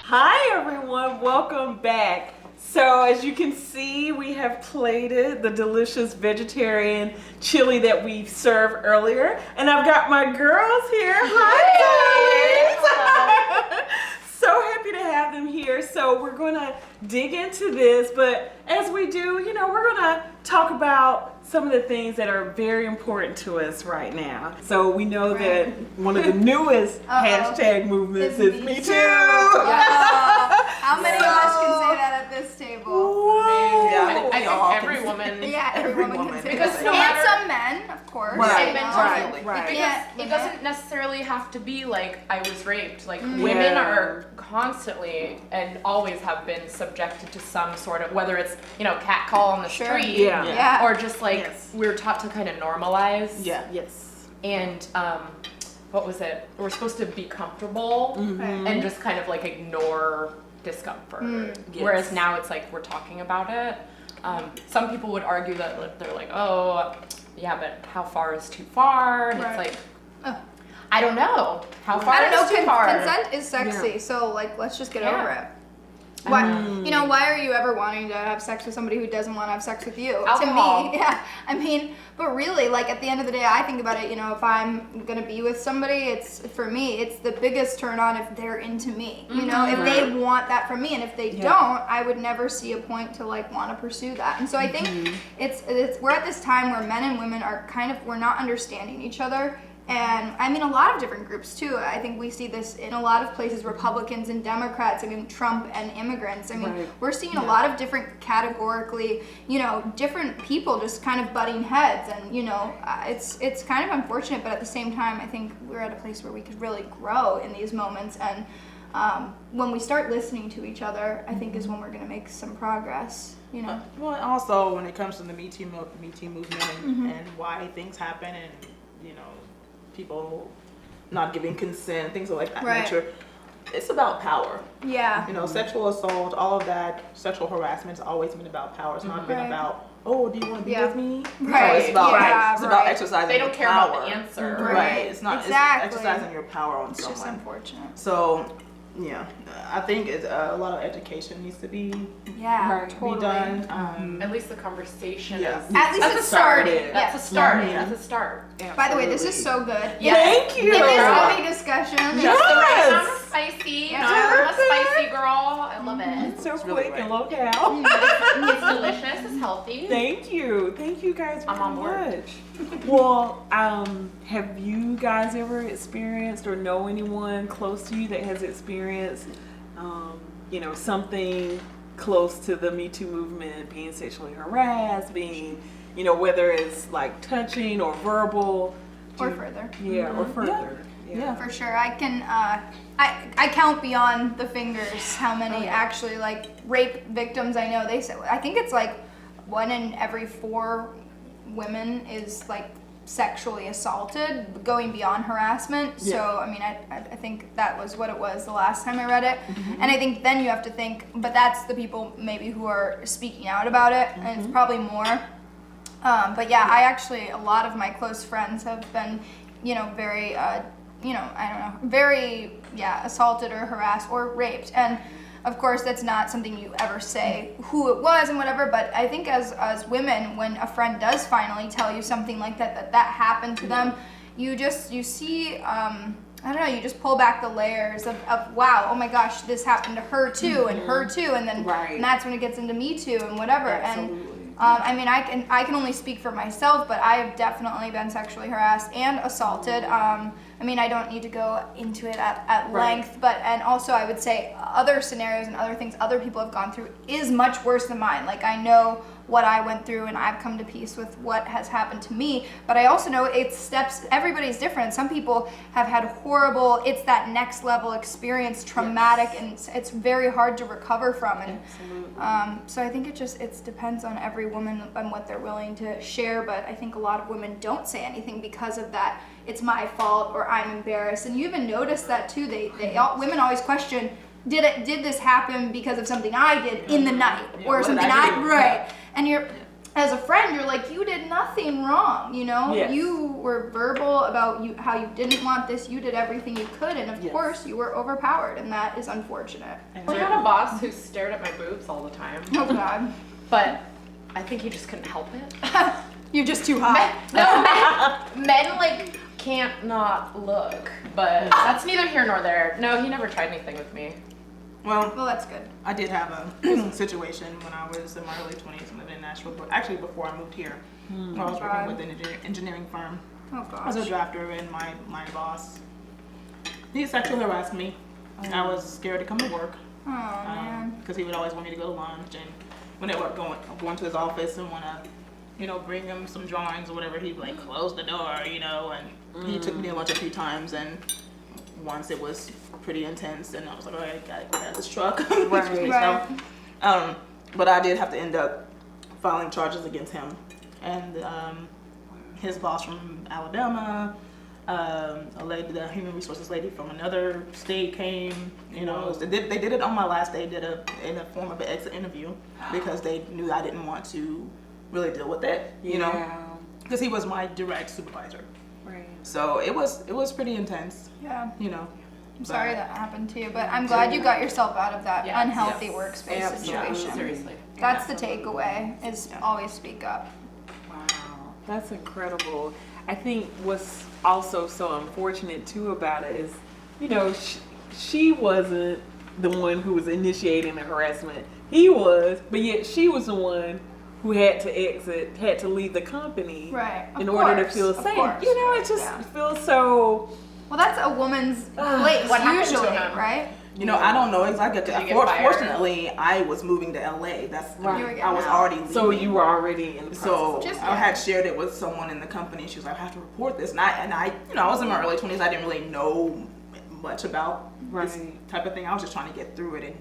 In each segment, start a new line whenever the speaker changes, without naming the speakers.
Hi everyone, welcome back. So as you can see, we have plated the delicious vegetarian chili that we served earlier. And I've got my girls here. Hi, darlings. So happy to have them here. So we're gonna dig into this, but as we do, we're gonna talk about some of the things that are very important to us right now. So we know that one of the newest hashtag movements is Me Too.
How many of us can say that at this table?
Whoa.
I think every woman.
Yeah, every woman can say
Because
that.
no
And
matter-
some men, of course.
Right,
Right.
Yeah,
It doesn't necessarily have to be like I was raped. Like women are constantly and always have been subjected to some sort of, whether it's cat call on the street,
Yeah.
or just like we're taught to kind of normalize.
Yes.
And what was it? We're supposed to be comfortable and just kind of like ignore discomfort. Whereas now it's like we're talking about it. Some people would argue that they're like, oh, yeah, but how far is too far? And it's like, I don't know. How far is too far?
Consent is sexy, so like let's just get over it. Why, why are you ever wanting to have sex with somebody who doesn't want to have sex with you?
Alcohol.
To me, but really, like at the end of the day, I think about it, if I'm gonna be with somebody, for me, it's the biggest turn on if they're into me. If they want that from me, and if they don't, I would never see a point to like want to pursue that. And so I think we're at this time where men and women are we're not understanding each other. And I mean, a lot of different groups too. I think we see this in a lot of places, Republicans and Democrats, Trump and immigrants. We're seeing a lot of different categorically, different people just kind of butting heads. And, it's kind of unfortunate, but at the same time, I think we're at a place where we could really grow in these moments. And when we start listening to each other, I think is when we're going to make some progress.
Well, and also when it comes to the Me Too movement and why things happen and, people not giving consent, things of like that nature. It's about power.
Yeah.
Sexual assault, all of that, sexual harassment has always been about power. It's not been about, oh, do you want to be with me?
Right.
No, it's about exercising
They don't care
power.
about the answer.
Right. It's not.
Exactly.
It's exercising your power on someone.
It's just unfortunate.
So, I think a lot of education needs to be
totally.
done.
At least the conversation
Yeah.
is.
At least it started.
That's a start. That's a start.
By the way, this is so good.
Thank you.
It is heavy discussion.
Just the right amount of spicy.
Yeah.
I'm a spicy girl. I love it.
It's so
It's
quick
really
and low cal.
It's delicious. It's healthy.
Thank you guys
I'm on
very
board.
much. Well, have you guys ever experienced or know anyone close to you that has experienced, something close to the Me Too movement, being sexually harassed, being, whether it's like touching or verbal,
Or further.
or further. Yeah.
For sure. I can I count beyond the fingers how many actually like rape victims I know. They say, I think it's like 1 in every 4 women is like sexually assaulted, going beyond harassment. So I think that was what it was the last time I read it. And I think then you have to think, but that's the people maybe who are speaking out about it, and it's probably more. But yeah, I actually, a lot of my close friends have been, very, very assaulted or harassed or raped. And of course, that's not something you ever say who it was and whatever, but I think as women, when a friend does finally tell you something like that happened to them, you see, you just pull back the layers of wow, oh my gosh, this happened to her too, and her too, and then and that's when it gets into Me Too and whatever.
Absolutely.
And I can only speak for myself, but I have definitely been sexually harassed and assaulted. I don't need to go into it at length, and also I would say other scenarios and other things other people have gone through is much worse than mine. Like, I know what I went through and I've come to peace with what has happened to me, but I also know everybody's different. Some people have had horrible, it's that next level experience, traumatic, and it's very hard to recover from. And so I think it depends on every woman and what they're willing to share, but I think a lot of women don't say anything because of that. It's my fault, or I'm embarrassed. And you even notice that too. Women always question, did this happen because of something I did in the night, or something as a friend, you're like, you did nothing wrong, you know?
Yes.
You were verbal about how you didn't want this, you did everything you could, and of
Yes.
course you were overpowered, and that is unfortunate.
I had a boss who stared at my boobs all the time,
Oh God.
but I think he just couldn't help it.
You're just too hot.
Men like can't not look, but that's neither here nor there. No, he never tried anything with me.
Well,
Well, that's good.
I did have a situation when I was in my early 20s and living in Nashville, but actually before I moved here. I was working with an engineering firm.
Oh
I was a
gosh.
drafter, and my boss, he sexually harassed me. I was scared to come to work
Oh man.
because he would always want me to go to lunch, and when they were going to his office and want to, you know, bring him some drawings or whatever, he'd like close the door, you know, and he took me to lunch a few times, and once it was pretty intense, and I was like, all right, gotta get out of this truck.
Right.
Right.
But I did have to end up filing charges against him, and his boss from Alabama, a lady, the human resources lady from another state came. You know, they did it on my last day. Did in a form of an exit interview because they knew I didn't want to really deal with it. You know, because he was my direct supervisor.
Right.
So it was pretty intense.
Yeah.
You know.
I'm sorry that happened to you, but I'm glad you got yourself out of that
Yes.
unhealthy
Yes.
workspace
Absolutely.
situation.
Seriously.
That's the takeaway, is always speak up.
Wow, that's incredible. I think what's also so unfortunate too about it is, you know, she wasn't the one who was initiating the harassment. He was, but yet she was the one who had to exit, had to leave the company
Right.
in
Of
order to
course,
feel
of
safe.
course.
You know, it just
Yeah.
feels so.
Well, that's a woman's place,
What happened to
usually,
him?
right?
You know, I don't know exactly.
Did you get fired?
Fortunately, I was moving to LA. That's
Right.
You were
I
getting
was
out.
already leaving.
So you were already in the
So
process.
Just-
I had shared it with someone in the company. She was like, "I have to report this," and I, you know, I was in my early 20s. I didn't really know much about this
Right.
type of thing. I was just trying to get through it and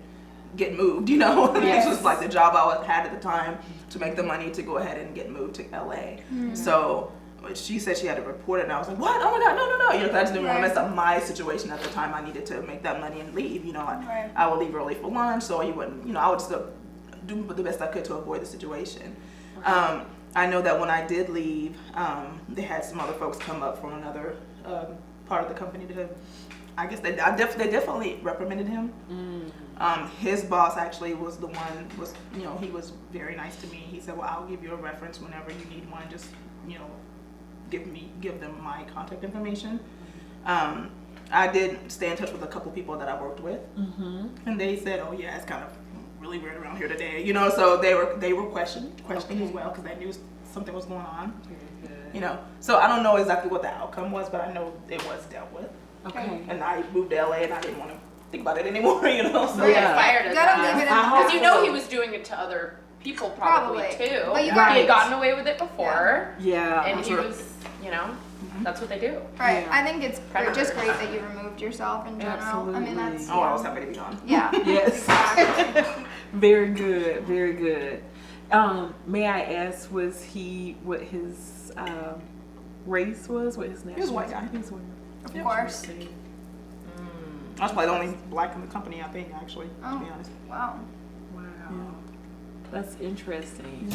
get moved. You know, this was like the job had at the time to make the money to go ahead and get moved to LA. So she said she had to report it, and I was like, "What? Oh my God, no, no, no!" You know, 'cause I just didn't want to
Right.
mess up my situation at the time. I needed to make that money and leave. You know,
Right.
I would leave early for lunch, so he wouldn't. You know, I would still do the best I could to avoid the situation. I know that when I did leave, they had some other folks come up from another part of the company to. I guess they definitely reprimanded him. His boss actually was the one you know, he was very nice to me. He said, "Well, I'll give you a reference whenever you need one. Just, you know, give them my contact information." I did stay in touch with a couple people that I worked with, and they said, "Oh yeah, it's kind of really weird around here today," you know. So they were questioning as well because they knew something was going on, you know. So I don't know exactly what the outcome was, but I know it was dealt with.
Okay.
And I moved to LA, and I didn't want to think about it anymore, you know. So
Or
Yeah.
get fired as
Gotta
that.
leave it in the
Because you know
hospital.
he was doing it to other people probably
Probably.
too.
But you
He
got-
had gotten away with it before,
Yeah.
and he
sure.
was, you know, that's what they do.
Right.
Yeah.
I think it's just
Predators.
great that you removed yourself in general. I mean, that's.
Absolutely.
oh, I was happy to be gone.
Yeah.
Yes.
Exactly.
Very good. Very good. May I ask, was he what his race was? What his name?
He was a white guy.
He was white.
Of course.
I was probably the only black in the company, I think, actually, to be
Oh.
honest.
Wow.
Wow. That's interesting.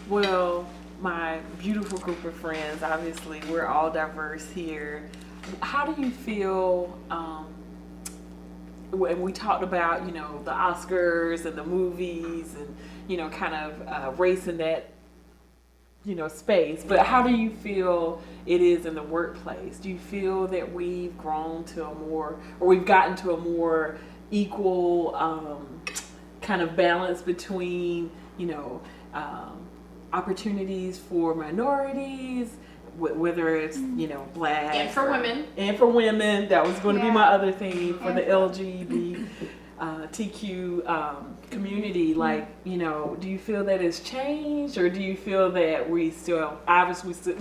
Well, my beautiful group of friends, obviously, we're all diverse here. How do you feel, when we talked about, you know, the Oscars and the movies and, you know, kind of race in that, you know, space, but how do you feel it is in the workplace? Do you feel that we've grown to a more, or we've gotten to a more equal kind of balance between, you know, opportunities for minorities, whether it's, you know, black
And for women.
and for women? That was going to be
Yeah.
my other theme for
And
the LGBTQ community. Like, you know, do you feel that it's changed, or do you feel that we still obviously we still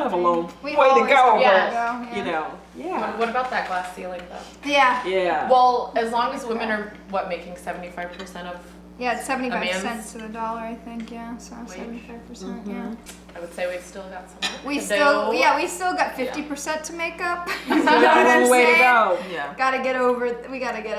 have a long
We
way to
always
go?
have
to
but,
go,
you know, yeah,
What about that glass ceiling though?
Yeah.
yeah.
Well, as long as women are making 75% of,
Yeah, it's 75
man's-
cents to the dollar, I think. Yeah, so 75%. Yeah.
I would say we've still got some work
We
to
still,
do.
we still got 50% to make up. You know
Still
what
have a
I'm
long way to
saying?
go.
Yeah.
Gotta get over. We gotta get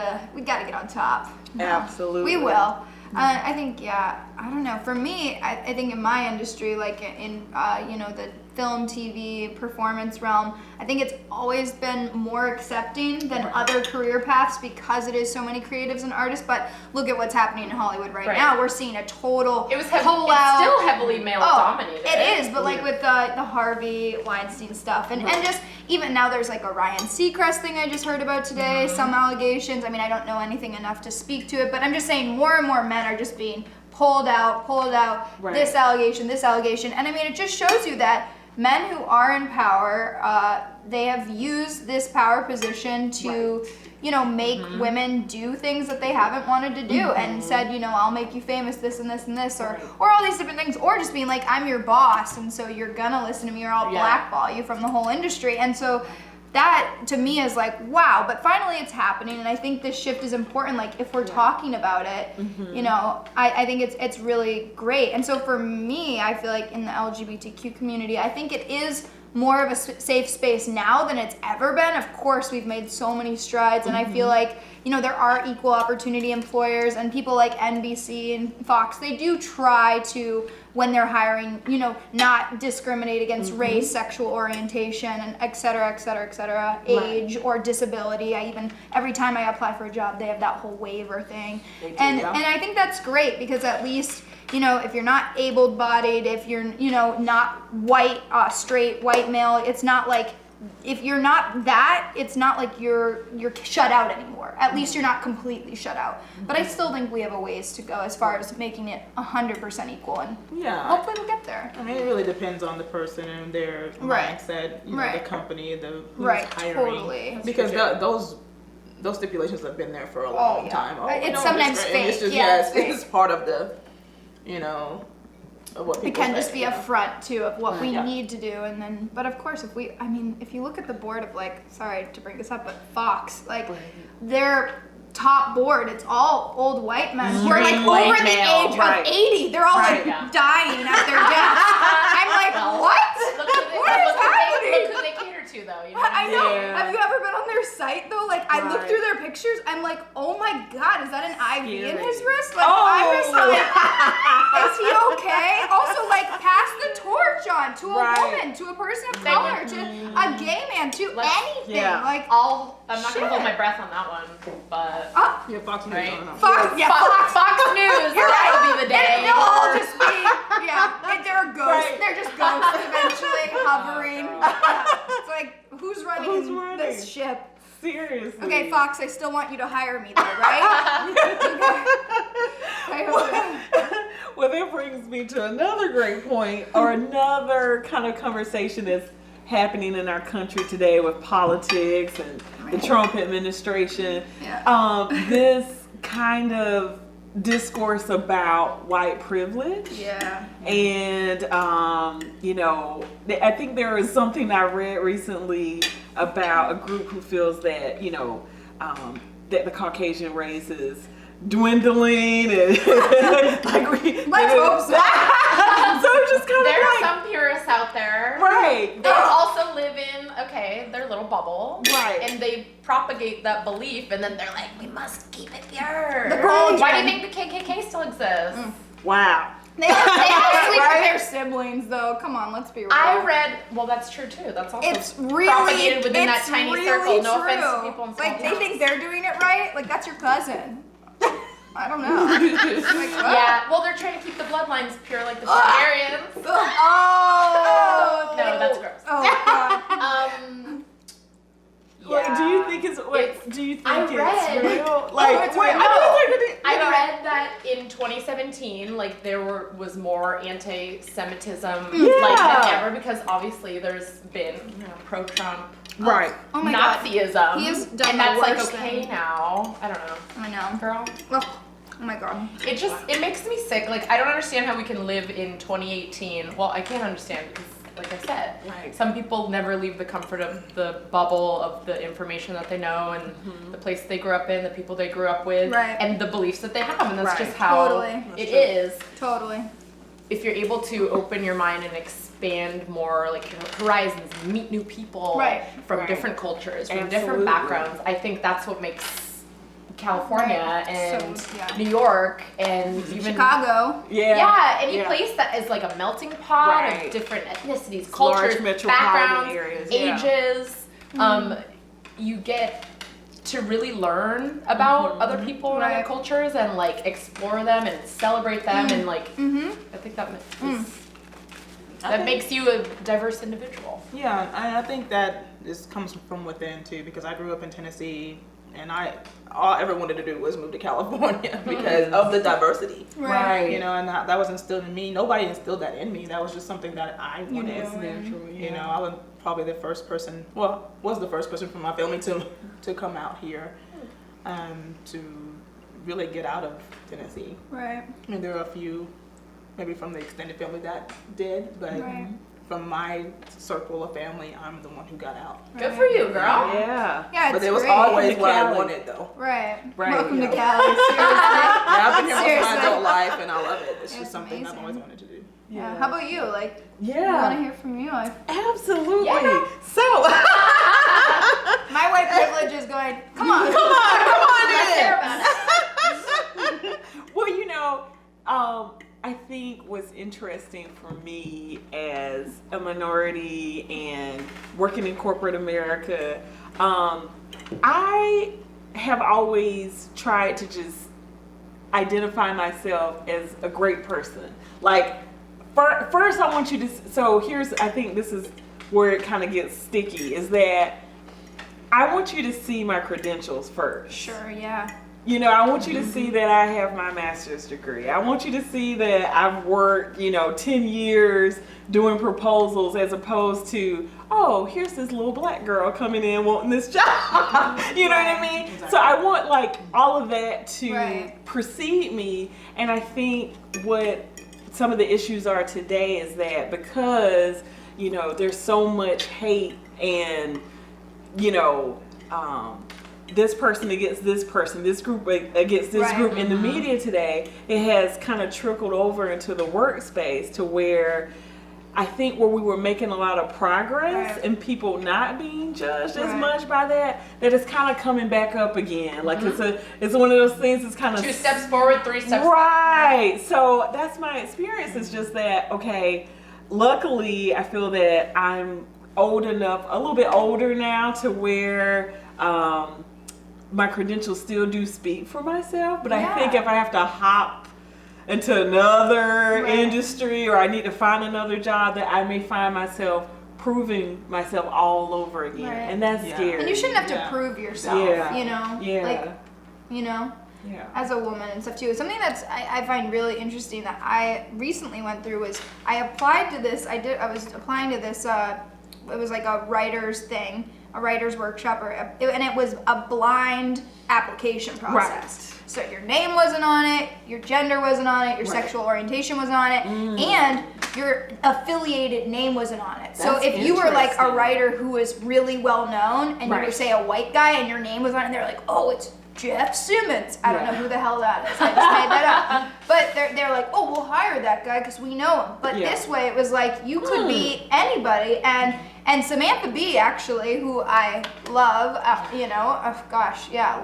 on top. No.
Absolutely.
We will. I think, yeah, I don't know. For me, I think in my industry, like in you know, the film, TV, performance realm, I think it's always been more accepting than other career paths because it is so many creatives and artists. But look at what's happening in Hollywood right
Right.
now. We're seeing a total
It was
pull
it's
out.
still heavily male dominated.
It is, but like with the Harvey Weinstein stuff, and just even now there's like a Ryan Seacrest thing I just heard about today, some allegations. I mean, I don't know anything enough to speak to it, but I'm just saying more and more men are just being pulled out,
Right.
this allegation, and I mean, it just shows you that men who are in power, they have used this power position to, you know, make women do things that they haven't wanted to do, and said, you know, I'll make you famous, this and this and this, or all these different things, or just being like, I'm your boss, and so you're gonna listen to me, or I'll blackball you from the whole industry. And so that to me is like, wow, but finally it's happening, and I think this shift is important. Like, if we're talking about it, you know, I think it's really great. And so for me, I feel like in the LGBTQ community, I think it is more of a safe space now than it's ever been. Of course, we've made so many strides, and I feel like, you know, there are equal opportunity employers, and people like NBC and Fox, they do try to, when they're hiring, you know, not discriminate against race, sexual orientation, and et cetera, age or disability. Every time I apply for a job, they have that whole waiver thing. And I think that's great, because at least, you know, if you're not able-bodied, if you're, you know, not white, straight, white male, it's not like, if you're not that, it's not like you're shut out anymore. At least you're not completely shut out. But I still think we have a ways to go as far as making it 100% equal, and hopefully we'll get there.
I mean, it really depends on the person and their mindset, you know, the company, the who's hiring.
Totally.
Because those stipulations have been there for a long time.
It's
no,
sometimes
and
fake.
It's just,
it's fake.
it's part of the, you know, of what people
It can
say,
just be
you
a
know.
front too of what we
Yeah.
need to do, and then, but of course, if you look at the board of, like, sorry to bring this up, but Fox, like, their top board, it's all old white men who are like
White
over the
male,
age
right.
of 80. They're all like dying at their desks. I'm like, what? What is happening?
Look who they cater to, though. You know?
I know.
Yeah.
Have you ever been on their site though? Like, I look
Right.
through their pictures. I'm like, oh my god, is that an IV in
Scary.
his wrist? Like, I'm just like, is he okay? Also, like, pass the torch on to a
Right.
woman, to a person of color, to a gay man, to anything.
Yeah.
Like,
I'm not gonna hold
Shit.
my breath on that one, but
Yeah, Fox News,
Right.
I don't know.
Fox
News,
You're
that'll
right.
be the day.
They'll all just be, they're ghosts.
Right.
They're just ghosts eventually hovering. It's like, who's running this ship?
Seriously.
Okay, Fox, I still want you to hire me though, right?
Well, that brings me to another great point, or another kind of conversation that's happening in our country today with politics and the Trump administration.
Yeah.
This kind of discourse about white privilege.
Yeah.
And, you know, I think there is something I read recently about a group who feels that, you know, that the Caucasian race is dwindling, and
Let's hope so.
So just kind
there
of
are
like,
some purists out there.
right.
They also live in their little bubble,
Right.
And they propagate that belief, and then they're like, we must keep it pure.
The Pearl
Why do
Jam.
you think the KKK still exists?
Wow.
They have sleep with their siblings, though. Come on, let's be real.
I read, well, that's true too. That's also
It's really
propagated within that
it's
tiny
really
circle. No
true.
offense to people in small
Like, they
towns.
think they're doing it right. Like, that's your cousin. I don't know. Like, what?
Yeah, well, they're trying to keep the bloodlines pure like the Targaryens.
Oh.
No, that's gross.
Oh, God.
Like, do you think do you think
I read-
it's real? Like,
it's
wait,
real.
I read that in 2017, like there was more anti-Semitism like than ever because obviously there's been pro-Trump
right.
Oh my God.
Nazism,
He has done
and
the
that's like
worst
okay
thing.
now. I don't know,
I know.
girl.
Ugh. Oh my God.
It makes me sick. Like I don't understand how we can live in 2018. Well, I can't understand because, like I said,
Right.
some people never leave the comfort of the bubble of the information that they know and the place they grew up in, the people they grew up with,
Right.
and the beliefs that they have, and that's
Right.
just how
Totally.
it is.
Totally.
If you're able to open your mind and expand more, like your horizons, meet new people
Right.
from
Right.
different cultures, from
Absolutely.
different backgrounds, I think that's what makes California
Right.
and
So, yeah.
New York and even
Chicago.
Yeah.
any
Yeah.
place that is like a melting pot
Right.
of different ethnicities,
Large
cultures,
metropolitan
backgrounds,
areas, yeah.
ages. You get to really learn about other people and other
Right.
cultures and like explore them and celebrate them and like
Mm-hmm.
I think that makes you a diverse individual.
Yeah, and I think that this comes from within too, because I grew up in Tennessee, and all I ever wanted to do was move to California because of the diversity.
Right.
You know, and that was instilled in me. Nobody instilled that in me. That was just something that I wanted.
It's natural.
You know, I was probably the first person. Well, was the first person from my family to come out here, to really get out of Tennessee.
Right.
I mean, there are a few, maybe from the extended family that did, but
Right.
from my circle of family, I'm the one who got out.
Good for you, girl.
Yeah.
Yeah, it's
But it was
great.
always what I
Cali.
wanted, though.
Right.
Right,
Welcome
yeah.
to Cali. Seriously.
Yeah, I've been here most of
Seriously.
my adult life, and I love it. It's
It's
just something I've
amazing.
always wanted to do.
Yeah. How about you? Like, I want to
Yeah.
hear from you.
Absolutely.
Yeah.
So,
My white privilege is going, come on.
come on
Let's
in.
hear about it.
Well, I think what's interesting for me as a minority and working in corporate America, I have always tried to just identify myself as a great person. Like, first I want you to, I think this is where it kind of gets sticky, is that I want you to see my credentials first.
Sure, yeah.
I want you to see that I have my master's degree. I want you to see that I've worked, 10 years doing proposals as opposed to, oh, here's this little black girl coming in wanting this job. You know what I mean?
Exactly.
So I want like all of that to
Right.
precede me. And I think what some of the issues are today is that because, there's so much hate and, this person against this person, this group against this
Right.
group in the media today, it has kind of trickled over into the workspace to where I think where we were making a lot of progress
Right.
and people not being judged as
Right.
much by that it's kind of coming back up again. Like it's one of those things that's kind of
2 steps forward, 3 steps back.
right. So that's my experience. It's just that, okay, luckily I feel that I'm old enough, a little bit older now to where my credentials still do speak for myself, but I think if I have to hop into another industry or I need to find another job, that I may find myself proving myself all over again.
Right.
And that's
Yeah.
scary.
And you shouldn't have to
Yeah.
prove yourself,
Yeah. Yeah.
Like,
yeah.
as a woman and stuff too. Something that's I find really interesting that I recently went through was I applied to this. I was applying to this. It was like a writer's thing, a writer's workshop, and it was a blind application process. So your name wasn't on it, your gender wasn't on it, your sexual orientation wasn't on it, and your affiliated name wasn't on it. So
That's
if you were like a
interesting.
writer who was really well known and you were
Right.
say a white guy and your name was on it, and they're like, oh, it's Jeff Simmons. I don't know
Yeah.
who the hell that is. I just made that up. But they're like, oh, we'll hire that guy because we know him. But
Yeah.
this way, it was like you could be anybody. And Samantha Bee, actually, who I love,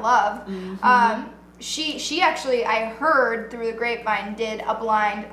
love. she actually, I heard through the grapevine, did a blind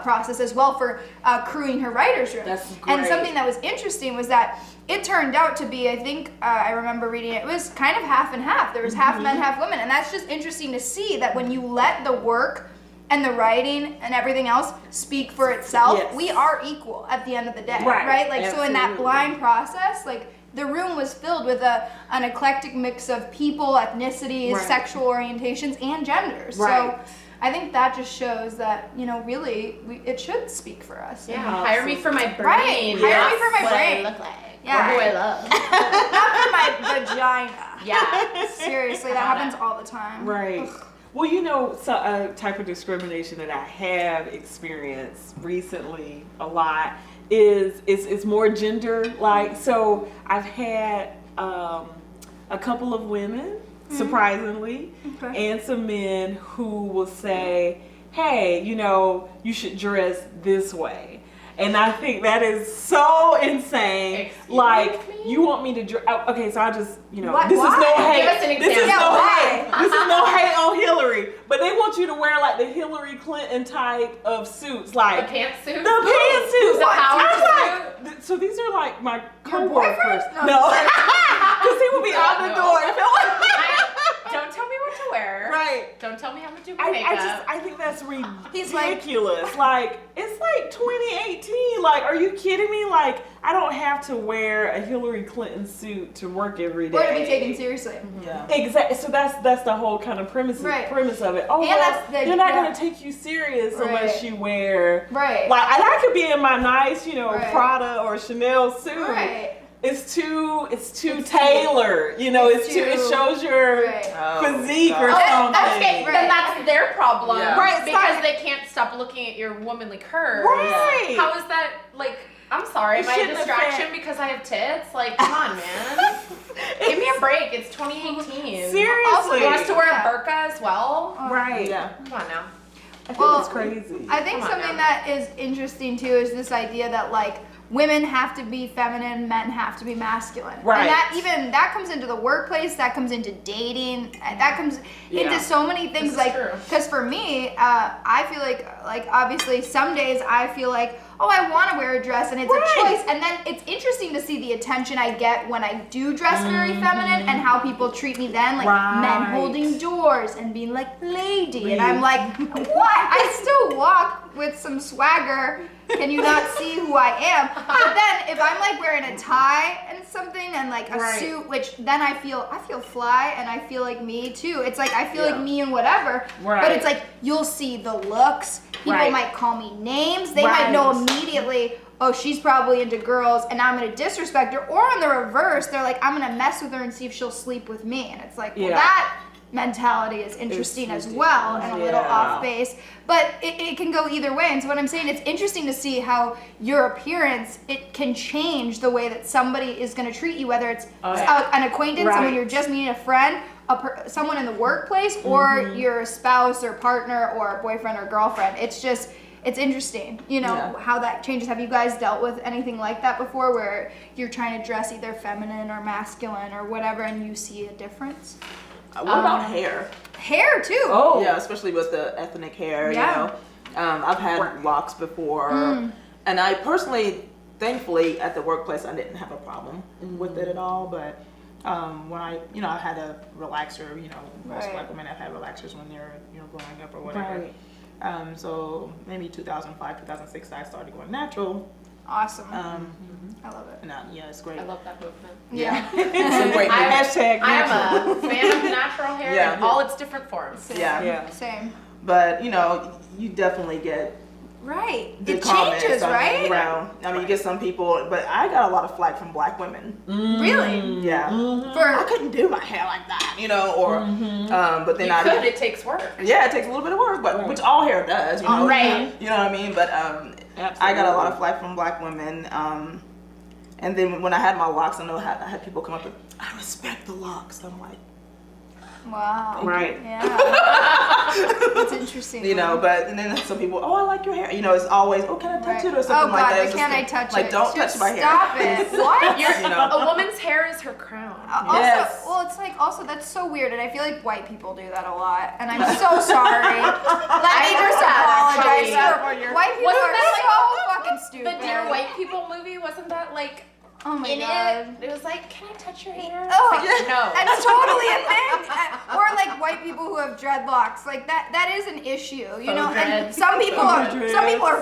process as well for crewing her writer's room.
That's
And
great.
something that was interesting was that it turned out to be, I think, I remember reading it, it was kind of half and half. There was half men, half women. And that's just interesting to see that when you let the work and the writing and everything else speak for itself,
Yes.
we are equal at the end of the day,
Right.
Like, so in that
Absolutely.
blind process, like, the room was filled with an eclectic mix of people, ethnicities,
Right.
sexual orientations, and genders.
Right.
So I think that just shows that, really, it should speak for us.
Yeah, hire me for my brain.
Right, hire me for my
what
brain.
I look like.
Yeah.
Or who I love.
Not for my vagina.
Yeah.
Seriously, that happens all the time.
Right.
Ugh.
Well, so a type of discrimination that I have experienced recently a lot is more gender like. So I've had a couple of women, surprisingly,
Okay.
and some men who will say, "Hey, you should dress this way." And I think that is so insane.
Excuse
like,
me?
you want me to dress? Okay, so I just,
What?
this is no
Why?
hate.
Give us an
This is
example.
no
Yeah,
hate.
why?
This is no hate on Hillary, but they want you to wear like the Hillary Clinton type of suits,
The
like
pantsuit.
the pantsuits.
The power
I'm
suit.
like, so these are like my
Your
coworkers.
boyfriend?
No, because he would be out the
No.
door.
Don't tell me what to wear.
Right.
Don't tell me how to do my makeup.
I think that's
He's like-
ridiculous. Like, it's like 2018. Like, are you kidding me? Like, I don't have to wear a Hillary Clinton suit to work every day.
Or to be taken seriously.
Yeah.
Exactly. So that's the whole kind of premise
Right.
of it. Oh,
And
well,
that's the-
they're not
yeah.
going to take you serious
Right.
unless you wear
Right.
like. And I could be in my nice,
Right.
Prada or Chanel suit.
Right.
It's too
It's
tailored. It
too-
shows your
Right.
physique or
God.
something.
Okay,
Right.
then that's their problem.
Yeah.
Right, it's
Because
not-
they can't stop looking at your womanly curves.
Right.
How is that, like, I'm sorry,
It
am I a
shouldn't
distraction
affect-
because I have tits? Like, come on, man. Give me a break. It's 2018.
Seriously.
Also, you want us to wear
Yeah.
a burqa as well?
Right.
Yeah.
Come on now.
I think
Well,
it's crazy.
I think
Come on
something
now.
that is interesting too is this idea that like women have to be feminine, men have to be masculine.
Right.
And that comes into the workplace, that comes into dating, and that comes
Yeah.
into so many things.
This is
Like,
true.
because for me, I feel like obviously some days I feel like, oh, I want to wear a dress and it's
Right.
a choice. And then it's interesting to see the attention I get when I do dress very feminine and how people treat me then, like men
Right.
holding doors and being like lady, and I'm like, what? I still walk with some swagger. Can you not see who I am? But then if I'm like wearing a tie and something and like a
Right.
suit, which then I feel fly and I feel like me too. It's like I feel like
Yeah.
me and whatever.
Right.
But it's like you'll see the looks. People
Right.
might call me names. They might know
Right.
immediately, oh, she's probably into girls and I'm gonna disrespect her. Or in the reverse, they're like, I'm gonna mess with her and see if she'll sleep with me. And it's like, well,
Yeah.
that mentality is interesting as well and a little
Yeah.
off base, but it can go either way. And so what I'm saying, it's interesting to see how your appearance, it can change the way that somebody is going to treat you, whether it's an acquaintance, someone
Right.
you're just meeting, a friend, someone in the workplace, or your spouse or partner or boyfriend or girlfriend. It's just, it's interesting,
Yeah.
how that changes. Have you guys dealt with anything like that before, where you're trying to dress either feminine or masculine or whatever and you see a difference?
What about hair?
Hair too.
Oh.
Yeah, especially with the ethnic hair,
Yeah.
I've had locks before, and I personally, thankfully, at the workplace, I didn't have a problem with it at all. But when I had a relaxer, most
Right.
black women have had relaxers when they're, growing up or whatever.
Right.
So maybe 2005, 2006, I started going natural.
Awesome.
Mm-hmm.
I love it.
And yeah, it's great.
I love that movement.
Yeah.
It's a great
I-
Hashtag
I
natural.
am a fan of natural hair
Yeah.
in all its different forms.
Yeah.
Yeah.
Same.
But you definitely get
Right.
the
It
comments
changes, right?
around. I mean, you get some people, but I got a lot of flack from black women.
Really?
Yeah. I
For
couldn't do my hair like that, or but then
You
I
could, it takes work.
yeah, it takes a little bit of work, but which all hair does,
Right.
You know what I mean? But I got a lot of flack from black women. And then when I had my locks, I had people come up and, I respect the locks. I'm like,
Wow.
Right.
Yeah. That's interesting.
You know, but and then some people, oh, I like your hair. You know, it's always, oh, can I touch it or something
Oh
like
God,
that.
but
It's
can
just
I touch
like,
it?
don't
Just
touch my hair.
Stop it. What?
You know.
A woman's hair is her crown.
Also,
Yes.
well, it's like also that's so weird, and I feel like white people do that a lot, and I'm so sorry. Let me just apologize.
actually.
White people
Wasn't
are
that
so fucking stupid.
The Dear White People movie, wasn't that like
Oh my
in
God.
it was like, can I touch your hair?
Oh,
It's like, no.
That's totally a thing. Or like white people who have dreadlocks, like that is an issue, you know. And
dreads.
some people are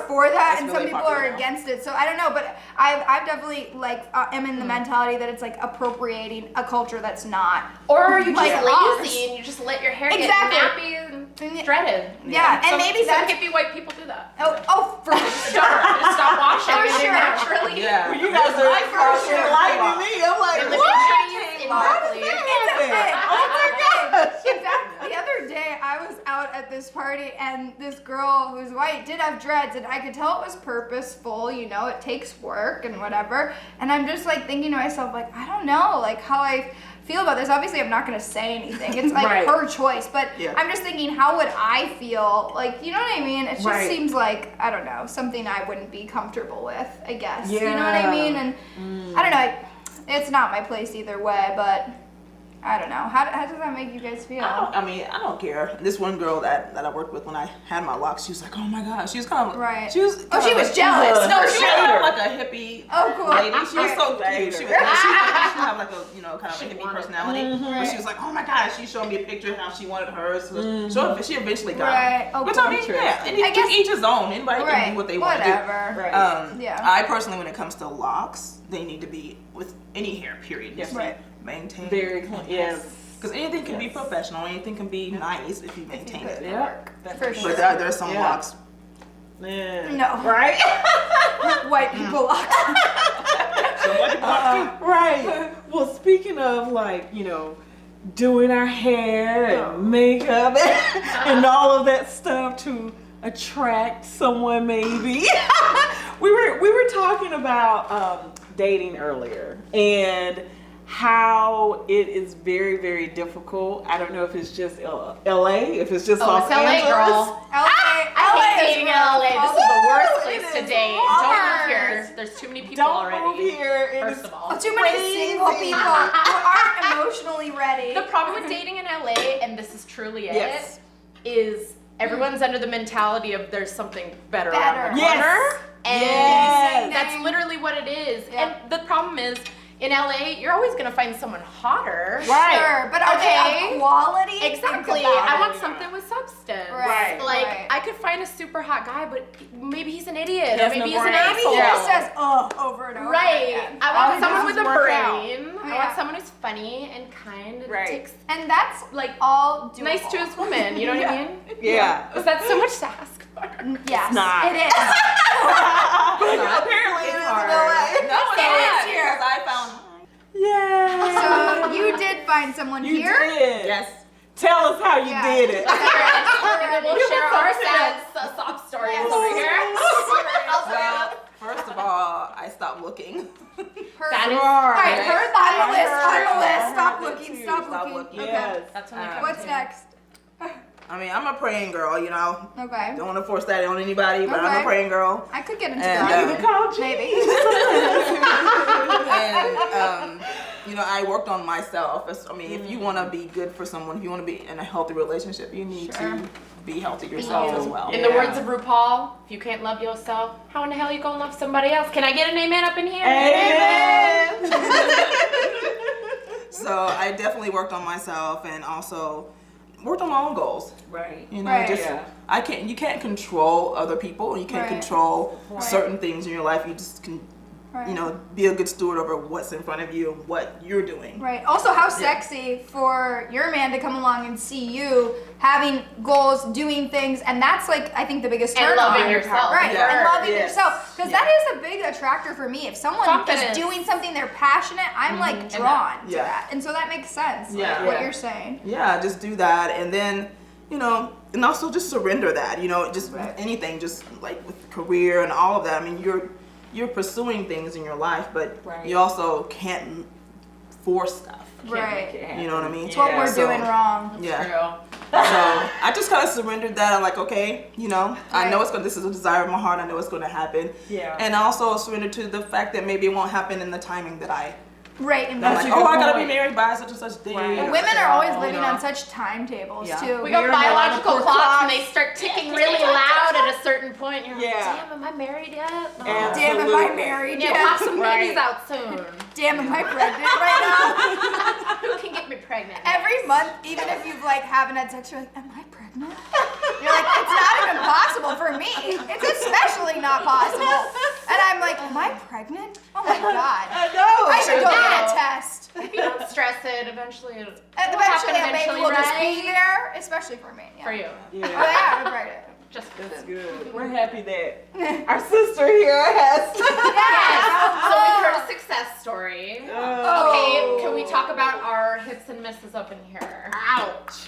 for that,
That's
and
really
some people are
popular now.
against it. So I don't know, but I've definitely like am in the mentality that it's like appropriating a culture that's not.
Or are you just
Like
lazy
ours.
and you just let your hair
Exactly.
get nappy and dreaded?
Yeah, and
Some-
maybe
some
that's
hippie white people do that.
oh for sure.
Just stop washing
For
and
sure.
naturally.
Yeah.
You guys are enlightening me. I'm like,
They're living
what?
trees in
How
Berkeley.
does
It's a thing.
Oh my gosh.
Exactly. The other day, I was out at this party, and this girl who's white did have dreads, and I could tell it was purposeful. You know, it takes work and whatever. And I'm just like thinking to myself, like, I don't know, like how I feel about this. Obviously, I'm not gonna say anything. It's like
Right.
her choice. But
Yeah.
I'm just thinking, how would I feel? Like, you know what I mean? It just
Right.
seems like I don't know, something I wouldn't be comfortable with. I guess. You know what I
Yeah.
mean? And I don't know. It's not my place either way, but. I don't know. How does that make you guys feel?
I don't care. This one girl that I worked with when I had my locks, she was like, oh my gosh. She was kind of
Right.
She was.
Oh, she was
like-
jealous.
No,
For
she
sure.
was like a hippie
Oh, cool.
lady. She was so
Right.
cute. She had like a kind of a hippie personality. But
Right.
she was like, oh my gosh. She showed me a picture of how she wanted hers. So she eventually got
Right.
it.
Oh,
Which
cool.
I mean, yeah. And
I guess-
to each his own. Anybody can
Right.
do what they want to do.
Whatever.
Right.
Yeah.
I personally, when it comes to locks, they need to be with any hair. Period.
Yes.
Just
Right.
maintain.
Very clean. Yes.
Because anything can be professional, anything can be nice if you maintain it.
Yeah.
For sure.
But there's some
Yeah.
locks.
Yeah.
No.
Right?
White people lock.
Right. Well, speaking of like, doing our hair and makeup and all of that stuff to attract someone maybe. we were talking about dating earlier and how it is very, very difficult. I don't know if it's just LA, if it's just Los
it's LA,
Angeles.
girl.
LA
I hate dating in LA. This is the worst place
It
to
is
date.
hard.
Don't move here. There's too many people
Don't
already.
move here. It
First
is
of all.
Too many single
crazy.
people who aren't emotionally ready.
The problem with dating in LA, and this is truly it,
Yes.
is everyone's under the mentality of there's something better
Better.
around the
Yes.
corner. And
Yes.
that's literally what it is.
Yeah.
And the problem is, in LA, you're always gonna find someone hotter.
Right.
Sure, but are they of quality? Think
Exactly.
about
I
it.
want something with substance.
Right,
Like
right.
I could find a super hot guy, but maybe he's an idiot,
He
or
has
maybe
no
he's an
brain.
asshole.
Maybe he just says over and over
Right.
again.
I
Oh,
want
it
someone with a
doesn't work out.
brain. I
Yeah.
want someone who's funny and kind and
Right.
takes
And that's
like
all doable.
nice to his woman. You know what I mean?
Yeah.
Is that so much to ask for?
Yes,
not.
it is.
Apparently it is in
hard.
LA.
No,
It is here.
Because I found.
Yeah.
So you did find someone
You
here?
did.
Yes.
Tell us how you
Yeah.
did it.
And then we'll
Give
share
us
our
some
sad sob stories
Yes.
over here.
Well, first of all, I stopped looking.
That is
All right,
Yes.
her on the list, on the
I
list.
heard
Stop
that
looking,
too.
stop
Stop
looking.
looking.
Okay.
Yes.
That's when they come
What's
to.
next?
I mean, I'm a praying girl, you know.
Okay.
Don't want to force that on anybody, but I'm
Okay.
a praying girl.
I could get into
And,
that.
You the coach?
Maybe.
And I worked on myself. I mean, if you want to be good for someone, if you want to be in a healthy relationship, you need
Sure.
to be healthy yourself as well.
In the words of RuPaul, if you can't love yourself, how in the hell you gonna love somebody else? Can I get an amen up in here?
Amen.
So I definitely worked on myself and also worked on my own goals.
Right.
You know,
Right.
just
Yeah.
you can't control other people. You can't
Right.
control
Right.
certain things in your life. You just can,
Right.
be a good steward over what's in front of you and what you're doing.
Right. Also, how sexy for your man to come along and see you having goals, doing things, and that's like I think the biggest turn
And loving
on.
yourself.
Right.
Yeah.
And loving
Yes.
yourself, because
Yeah.
that is a big attractor for me. If someone
Confidence.
is doing something they're passionate, I'm like drawn to
Yeah.
that, and so that makes sense.
Yeah.
Like what
Yeah.
you're saying.
Yeah, just do that, and then and also just surrender that. Just
Right.
anything, just like with career and all of that. I mean, you're pursuing things in your life, but
Right.
you also can't force stuff.
Right.
You know what I mean?
It's what we're doing wrong.
Yeah.
True.
So I just kind of surrendered that. I'm like, okay, you know, I know
Right.
this is a desire of my heart. I know it's going to happen.
Yeah.
And I also surrendered to the fact that maybe it won't happen in the timing that I.
Right. And
I'm
That's
like,
a good
oh, I gotta be
point.
married by such and such day.
Right.
And
or
women
so,
are always
you
living
know.
on such timetables
Yeah.
too.
We got
We're
biological
on
clocks and they start ticking really loud at a certain point. And you're
Yeah.
like, damn, am I married yet? No.
And-
Damn, am I
Absolutely.
married
Yeah,
yet?
pop some
Right.
babies out soon.
Damn, am I pregnant right now?
Who can get me pregnant?
Every month, even if you've like haven't had sex, you're like, am I pregnant? You're like, it's not even possible for me. It's especially not possible. And I'm like, am I pregnant? Oh my god.
I know.
I should go get
No.
a test.
If you don't stress it, eventually it'll
And
will
eventually,
happen
a baby
eventually,
will
right?
just be there, especially for me. Yeah.
For you.
Oh
Yeah.
yeah, I'm pregnant.
Just for
That's
them.
good. We're happy that our sister here has.
Yes. So we've heard a success story.
Oh.
Okay, can we talk about our hits and misses up in here?
Ouch.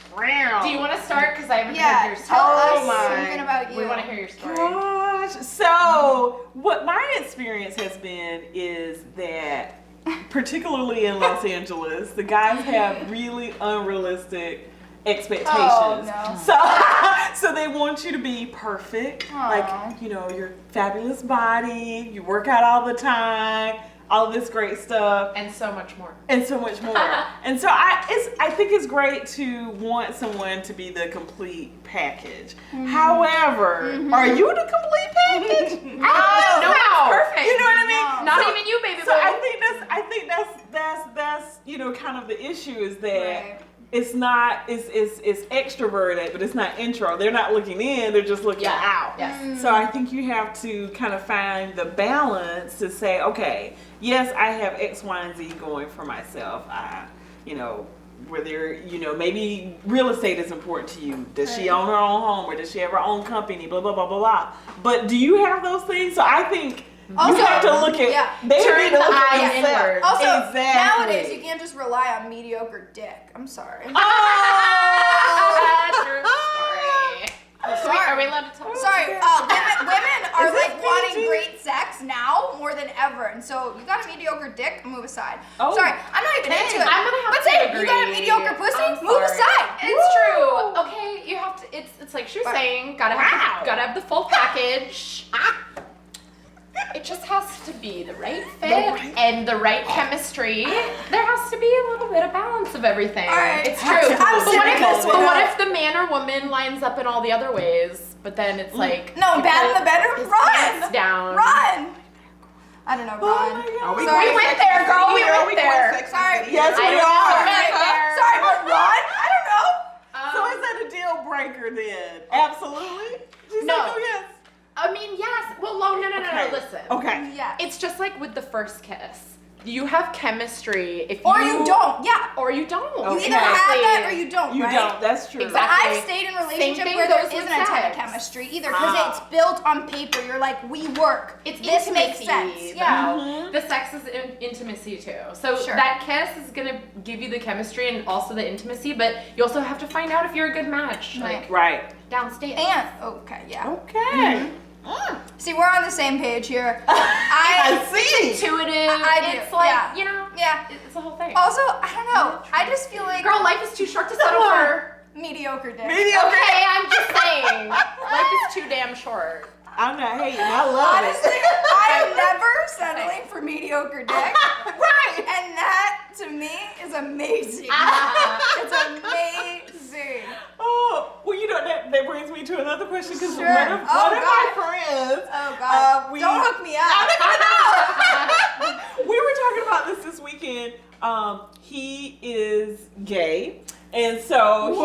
Do you want to start? Because I haven't heard
Yeah,
your
tell
story.
us
my.
something about you.
We want to hear your story.
Gosh. So, what my experience has been is that, particularly in Los Angeles, the guys have really unrealistic expectations.
Oh, no.
So they want you to be perfect.
Aw.
Like, you know, your fabulous body, you work out all the time, all of this great stuff.
And so much more.
And so much more. And so I think it's great to want someone to be the complete package. However, are you the complete package?
No, perfect.
You know what I mean?
Not
So-
even you, baby
So
boy.
I think that's you know kind of the issue is that
Right.
it's not it's extroverted, but it's not intro. They're not looking in, they're just looking out.
Yes.
So I think you have to kind of find the balance to say, okay, yes, I have X, Y, and Z going for myself. You know, whether, you know, maybe real estate is important to you. Does she own her own home or does she have her own company? Blah, blah, blah, blah, blah. But do you have those things? So I think
Also,
you have to look at,
yeah,
they
turn
need to
the
look
eye
at themselves.
inward.
Also,
Exactly.
nowadays you can't just rely on mediocre dick. I'm sorry.
Oh!
True story. Are we allowed to talk?
Sorry, women are
Is this
like wanting
PG?
great sex now more than ever, and so you got a mediocre dick, move aside.
Oh,
Sorry, I'm not even
okay.
into it.
I'm gonna have
but
to
say
agree.
you got a mediocre pussy,
I'm
move
sorry.
aside.
It's
Woo!
true. Okay, you have to. It's like she was
But-
saying. Gotta have the full package. It just has to be the right fit and the right chemistry. There has to be a little bit of balance of everything.
All right.
It's true.
I'm sipping this one
What
up.
if the man or woman lines up in all the other ways, but then it's like
No,
you
bad in
put
the bedroom.
his
Run,
pants down.
run. I don't know,
Oh
run.
my God.
Are we
Sorry.
We went there, girl. We went there.
Sorry.
Yes,
I
we
don't know.
are.
Right there.
Sorry, but run. I don't know.
So is that a deal breaker then? Absolutely. She's
No.
like, oh yes.
I mean, yes. Well, no.
Okay.
Listen.
Okay.
Yeah.
It's just like with the first kiss. You have chemistry if
Or you don't. Yeah.
Or you don't.
You
Okay.
either have that or you don't.
You
right?
don't. That's true.
But
Exactly.
I've stayed in a
Same
relationship
thing
where there
goes with
isn't a ton of
sex.
chemistry either because it's built on paper. You're like, we work.
It's
this
intimacy,
makes sense.
though.
Yeah.
The sex is intimacy too. So
Sure.
that kiss is gonna give you the chemistry and also the intimacy, but you also have to find out if you're a good match,
Right.
like
Right.
downstairs.
And okay, yeah.
Okay.
See, we're on the same page here.
I see.
Intuitive.
I do,
It's like
yeah.
you know.
Yeah.
It's a whole thing.
Also, I don't know. I just feel like
Girl, life is too short to settle for.
mediocre dick.
Mediocre.
Okay, I'm just saying. Life is too damn short.
I'm not hating. I love
Honestly,
it.
I am never settling for mediocre dick.
Right.
And that to me is amazing. It's amazing.
Oh, well, you know, that brings me to another question because
Sure.
one of
Oh,
my friends,
Oh god. Don't hook me up.
we were talking about this weekend. He is gay, and so he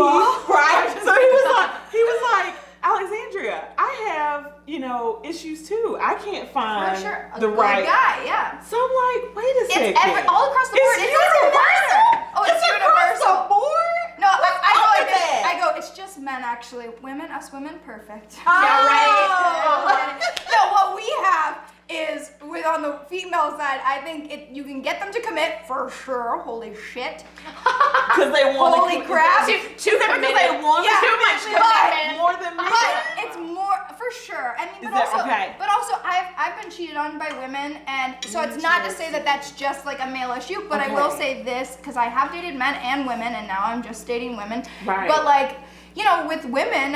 was like, Alexandria, I have, you know, issues too. I can't find
For sure. A
the
good
right
guy, yeah.
So I'm like, wait a second.
It's all across the board.
It's
It doesn't
universal.
matter. Oh, it's
across
universal.
the board.
No, I go
Look
like
at
this.
that.
I go, it's just men actually. Us women, perfect.
Yeah,
right. No, what we have is with on the female side, I think you can get them to commit for sure. Holy shit.
Because they want
Holy crap.
Too
Because
committed.
they want
Yeah.
Too much
But-
commitment.
more than me.
But it's more, for sure. I mean,
Is
but
that
also,
okay?
but also, I've been cheated on by women, and so it's not to say that that's just like a male issue. But I will say this, because I have dated men and women, and now I'm just dating women.
Right.
But like, you know, with women,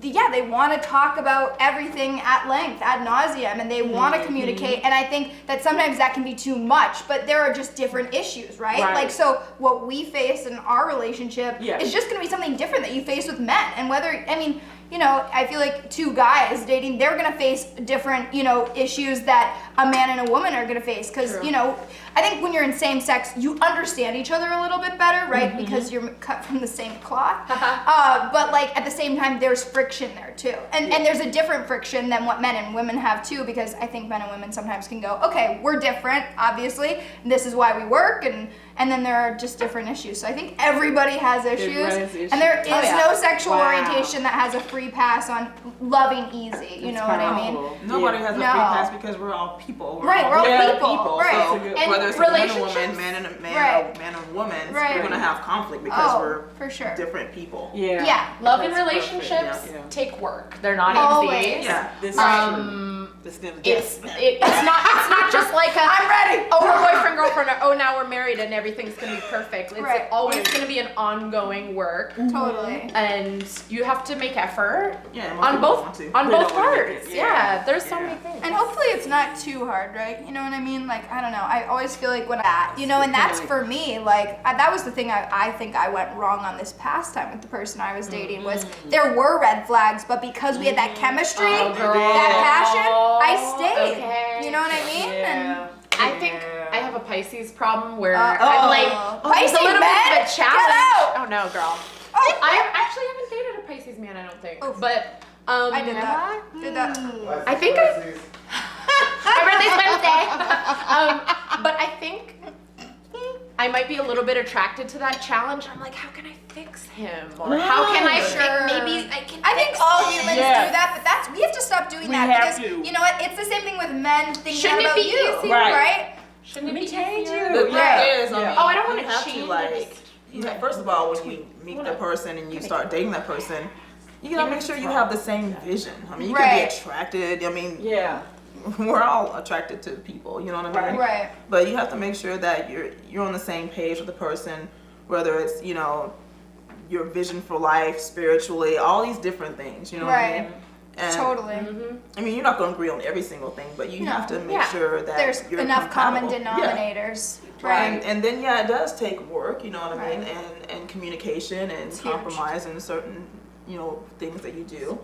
yeah, they want to talk about everything at length, ad nauseum, and they want to communicate. And I think that sometimes that can be too much, but there are just different issues, right? Like, so what we face in our relationship is just going to be something different that you face with men. And whether, I mean, you know, I feel like two guys dating, they're going to face different, you know, issues that a man and a woman are going to face. Because, you know, I think when you're in same sex, you understand each other a little bit better, right? Because you're cut from the same cloth. But like at the same time, there's friction there too. And there's a different friction than what men and women have too, because I think men and women sometimes can go, okay, we're different, obviously. And this is why we work. And then there are just different issues. So I think everybody has issues. And there is no sexual orientation that has a free pass on loving easy. You know what I mean?
Nobody has a free pass because we're all people. We're
all people. Right.
So whether it's a man and woman, man and a man, or man and woman, we're gonna have conflict because we're
for sure
different people.
Yeah.
Love and relationships take work. They're not easy.
Yeah.
This is true.
It's not just like a
I'm ready.
Oh, we're boyfriend girlfriend. Oh, now we're married and everything's gonna be perfect. It's always gonna be an ongoing work.
Totally.
And you have to make effort.
Yeah.
On both parts. Yeah. There's so many things.
And hopefully it's not too hard, right? You know what I mean? Like, I don't know. I always feel like when you know, and that's for me, like, that was the thing I think I went wrong on this past time with the person I was dating was there were red flags, but because we had that chemistry, that passion, I stayed.
Okay.
You know what I mean? And
I think I have a Pisces problem where I'm like,
Pisces
it's a little bit of a challenge.
Get out!
Oh no, girl. I actually haven't dated a Pisces man, I don't think. But
I did that.
I think my birthday's Wednesday. But I think I might be a little bit attracted to that challenge. I'm like, how can I fix him? Or how can I maybe I can
I think
fix
all
him.
humans do that, but we have to stop doing that because you know what? It's the same thing with men thinking
Shouldn't
about
it be
you,
easier?
right?
Shouldn't it be
change
easier?
you.
The thing is,
I don't want
you
to
have
change.
to like, first of all, when you meet the person and you start dating that person, you gotta make sure you have the same vision. I mean, you can be attracted. I mean, we're all attracted to people. You know what I mean?
Right.
But you have to make sure that you're on the same page with the person, whether it's your vision for life, spiritually, all these different things. You know what I mean? And,
Totally.
I mean, you're not going to agree on every single thing, but you have to make sure that
there's
you're
enough common
compatible.
denominators.
Right. And then it does take work, you know what I mean, and communication and compromise in certain, things that you do.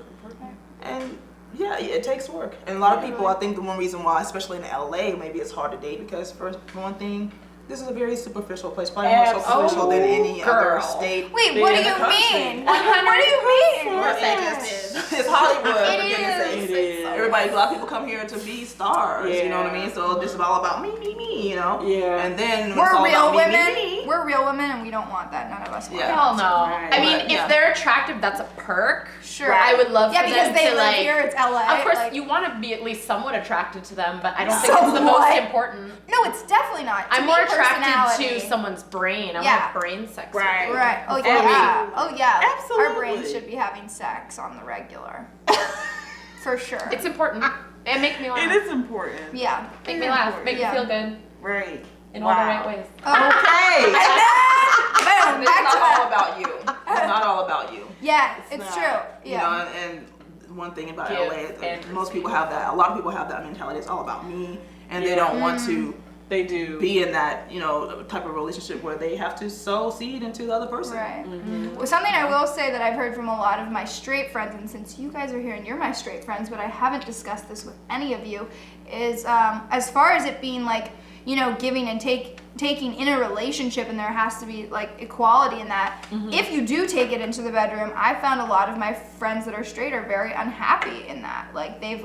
And it takes work. And a lot of people, I think the one reason why, especially in LA, maybe it's hard to date because for one thing, this is a very superficial place, probably more superficial than any other state.
Wait, what do you mean? What do you mean?
It's Hollywood.
It is.
Everybody, a lot of people come here to be stars. You know what I mean? So this is all about me, you know.
Yeah.
And then
we're real women.
Me.
We're real women, and we don't want that. None of us want that.
Hell no.
Right.
I mean, if they're attractive, that's a perk.
Sure.
I would love for them
because they
to
live here. It's LA.
Of course, you want to be at least somewhat attracted to them, but I don't think it's the most important.
No, it's definitely not.
I'm more attracted to someone's brain. I want brain sex.
Right.
Right. Oh yeah. Oh yeah.
Absolutely.
Our brains should be having sex on the regular. For sure.
It's important. And make me laugh.
It is important.
Yeah.
Make me laugh. Make me feel good.
Right.
In all the right ways.
Okay.
Boom.
It's
Back to
not all
that.
about you. It's not all about you.
Yeah, it's
not.
true.
You know, and one thing about
Give
LA,
and
most people have that. A lot of people have that mentality. It's all about me, and they don't want to.
They do.
Be in that, type of relationship where they have to sow seed into the other person.
Right. Well, something I will say that I've heard from a lot of my straight friends, and since you guys are here and you're my straight friends, but I haven't discussed this with any of you, is as far as it being like, giving and taking in a relationship, and there has to be like equality in that. If you do take it into the bedroom, I found a lot of my friends that are straight are very unhappy in that. Like they've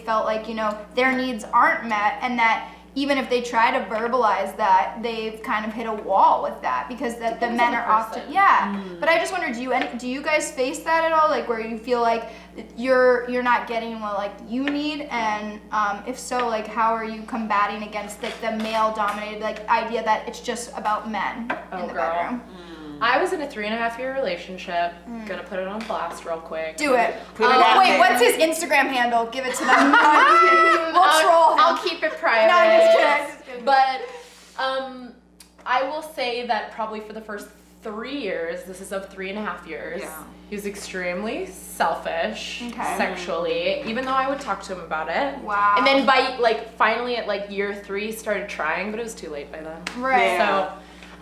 felt like their needs aren't met, and that even if they try to verbalize that, they've kind of hit a wall with that because the men are often But I just wonder, do you guys face that at all? Like where you feel like you're not getting what like you need, and if so, like how are you combating against like the male dominated like idea that it's just about men in the bedroom?
I was in a 3.5-year relationship. Gonna put it on blast real quick.
Do it.
Put it out
Wait,
there.
what's his Instagram handle? Give it to them. No, I'm just kidding. We'll troll him.
I'll keep it private.
No, I'm just kidding.
But I will say that probably for the first 3 years, this is of 3.5 years, he was extremely selfish sexually, even though I would talk to him about it.
Wow.
And then by finally at year 3, started trying, but it was too late by then.
Right.
So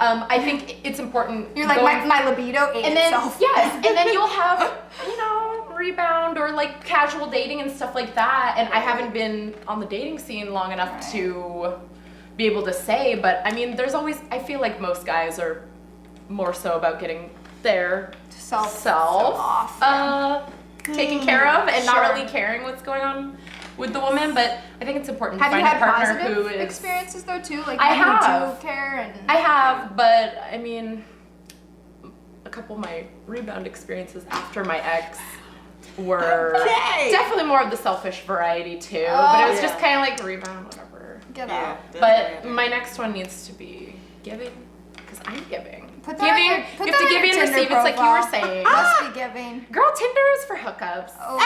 I think it's important.
You're like, my libido ate
and then
itself.
yes, and then you'll have rebound or casual dating and stuff like that. And I haven't been on the dating scene long enough to be able to say, but I mean, there's always, I feel like most guys are more so about getting their self taken care of and not really caring what's going on with the woman. But I think it's important to find a partner who is
experiences though too? Like
I
you
have
do care and
I have, but I mean, a couple of my rebound experiences after my ex were definitely more of the selfish variety too. But it was just kind of like rebound, whatever.
Get out.
But my next one needs to be giving, because I'm giving.
Put
Giving,
that
you
on
have to
your
give and
Tinder
receive. It's like you were
profile.
saying.
Must be giving.
Girl, Tinder is for hookups.
Oh.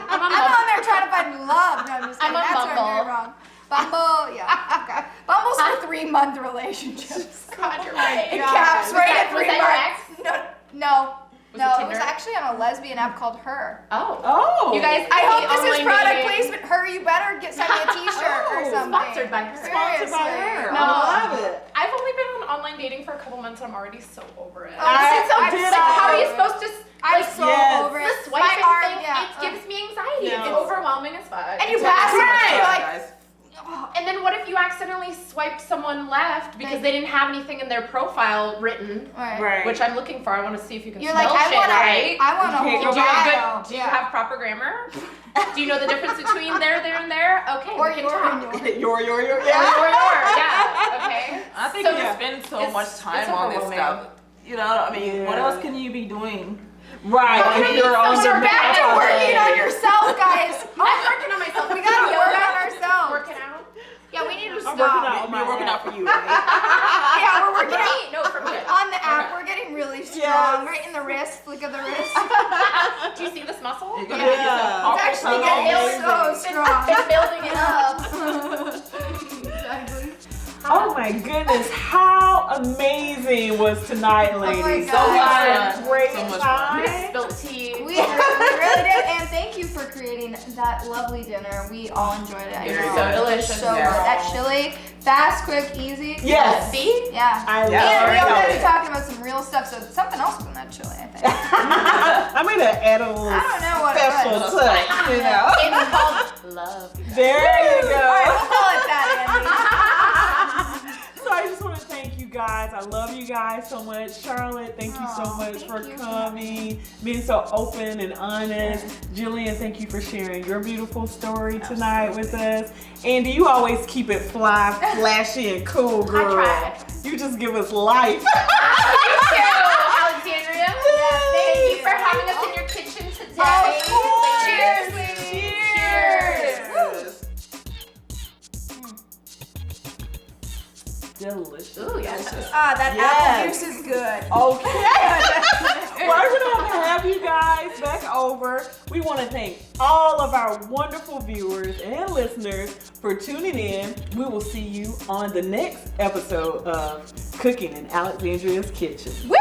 I'm on
I'm on there trying to find love. No, I'm just
I'm
kidding.
on
That's where I'm
Bumble.
very wrong. Bumble, yeah. Okay. Bumble's for 3-month relationships.
God, you're right.
It caps right at 3
Was that your
months. No.
Was
No,
it
it was
Tinder?
actually on a lesbian app called Her.
Oh.
You guys,
I hope this is
online
product
dating.
placement. Her, you better send me a T-shirt or something.
Sponsored by Her.
Sponsored by her.
No.
I love it.
I've only been on online dating for a couple months and I'm already so over it.
I
I'm
did
so
How are you
over it.
supposed to
I'm
like,
so
Yes.
over it.
the swiping
My arm,
thing?
yeah.
It gives me anxiety.
No.
It's overwhelming as fuck.
And you pass it, and you're like,
guys.
And then what if you accidentally swiped someone left because they didn't have anything in their profile written,
Right.
which I'm looking for. I want to see if you can
You're
spell
like,
shit right.
I want a
Okay,
whole
Do you have
bio.
good? Do you have proper grammar? Do you know the difference between there, and there? Okay,
Or
we can
your
talk.
and your.
Your.
Yeah. Okay.
I think
So
you
yeah.
spend so
It's-
much
it's
time on this
overwhelming.
stuff. You know, I mean, what
Yeah.
else can you be doing?
Right.
Okay,
If you're
so
on
we're
your
Back to
mental
working
health.
on yourself, guys.
I'm working on myself.
We gotta
Yoga,
work on ourselves.
Working out.
Yeah, we need to
I'm
stop.
working out.
We're working out for you, right?
Yeah, we're working out.
Right? No, for me.
On the app, we're getting really strong. Right in the wrist, flick of the wrist.
Do you see this muscle?
You're
Yeah.
gonna get some
It's
powerful
Actually
tunnel.
getting so strong.
It's building it up.
Exactly.
Oh my goodness, how amazing was tonight, ladies?
God.
So we had a
So
great
much fun.
time.
Spilled tea.
We really did, and thank you for creating that lovely dinner. We all enjoyed it. I
It was
know.
so delicious.
So
Yeah.
good. That chili, fast, quick, easy.
Yes.
See?
Yeah.
I
Yeah.
And
love
we also
it.
been talking about some real stuff, so something else was in that chili, I think.
I'm gonna add a little
I don't know what it
special
was.
touch, you know.
It's called love.
There you
All right,
go.
we'll call it that, Andy.
So I just want to thank you guys. I love you guys so much. Charlotte, thank you so
Aw,
much
thank
for
you.
coming, being so open and honest. Jillian, thank you for sharing your beautiful story tonight with us. Andy, you always keep it fly, flashy, and cool, girl.
try.
You just give us life.
Thank you, Alexandria.
Yeah,
Thank you for having us in your kitchen today.
Of course.
Cheers.
Cheers. Delicious.
Ooh, yes.
That
Yes.
apple juice is good.
Okay. Well, we're going to have you guys back over. We want to thank all of our wonderful viewers and listeners for tuning in. We will see you on the next episode of Cooking in Alexandria's Kitchen.
Woo!